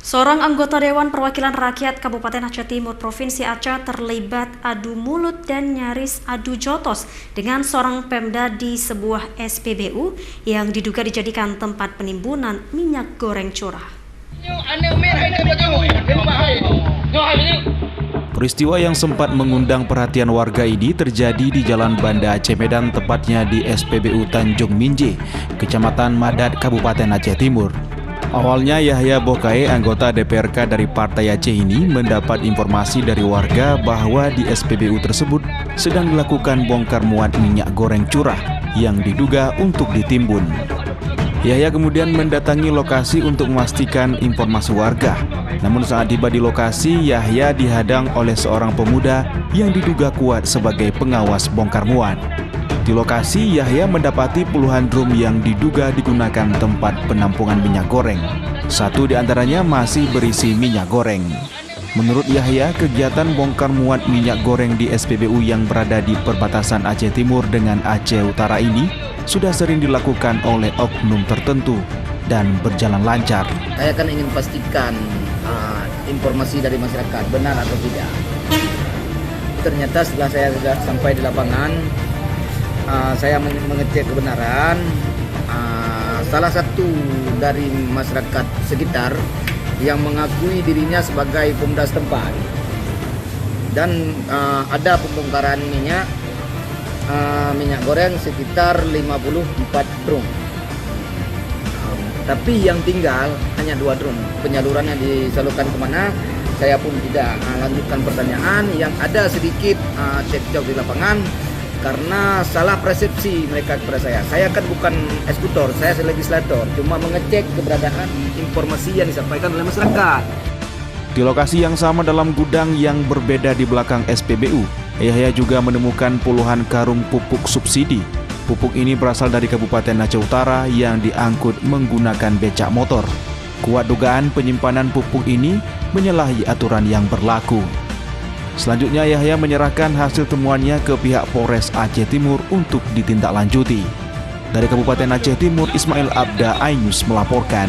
Seorang anggota Dewan Perwakilan Rakyat Kabupaten Aceh Timur, Provinsi Aceh terlibat adu mulut dan nyaris adu jotos dengan seorang Pemda di sebuah SPBU yang diduga dijadikan tempat penimbunan minyak goreng curah. Peristiwa yang sempat mengundang perhatian warga ini terjadi di Jalan Banda Aceh Medan, tepatnya di SPBU Tanjung Minje, Kecamatan Madat, Kabupaten Aceh Timur. Awalnya Yahya Bokae, anggota DPRK dari Partai Aceh ini, mendapat informasi dari warga bahwa di SPBU tersebut sedang dilakukan bongkar muat minyak goreng curah yang diduga untuk ditimbun. Yahya kemudian mendatangi lokasi untuk memastikan informasi warga. Namun saat tiba di lokasi, Yahya dihadang oleh seorang pemuda yang diduga kuat sebagai pengawas bongkar muat. Di lokasi, Yahya mendapati puluhan drum yang diduga digunakan tempat penampungan minyak goreng. Satu di antaranya masih berisi minyak goreng. Menurut Yahya, kegiatan bongkar muat minyak goreng di SPBU yang berada di perbatasan Aceh Timur dengan Aceh Utara ini sudah sering dilakukan oleh oknum tertentu dan berjalan lancar. Saya kan ingin pastikan informasi dari masyarakat benar atau tidak. Ternyata setelah saya sudah sampai di lapangan, saya mengecek kebenaran. Salah satu dari masyarakat sekitar yang mengakui dirinya sebagai Pemda setempat, dan ada pembongkaran minyak goreng sekitar 54 drum. Tapi yang tinggal hanya 2 drum. Penyalurannya disalurkan kemana? Saya pun tidak lanjutkan pertanyaan. Yang ada sedikit cekcok di lapangan karena salah persepsi mereka kepada saya. Saya kan bukan eksekutor, saya legislator, cuma mengecek keberadaan informasi yang disampaikan oleh masyarakat. Di lokasi yang sama dalam gudang yang berbeda di belakang SPBU, Yahya juga menemukan puluhan karung pupuk subsidi. Pupuk ini berasal dari Kabupaten Aceh Utara yang diangkut menggunakan becak motor. Kuat dugaan penyimpanan pupuk ini menyalahi aturan yang berlaku. Selanjutnya Yahya menyerahkan hasil temuannya ke pihak Polres Aceh Timur untuk ditindaklanjuti. Dari Kabupaten Aceh Timur, Ismail Abda, iNews melaporkan.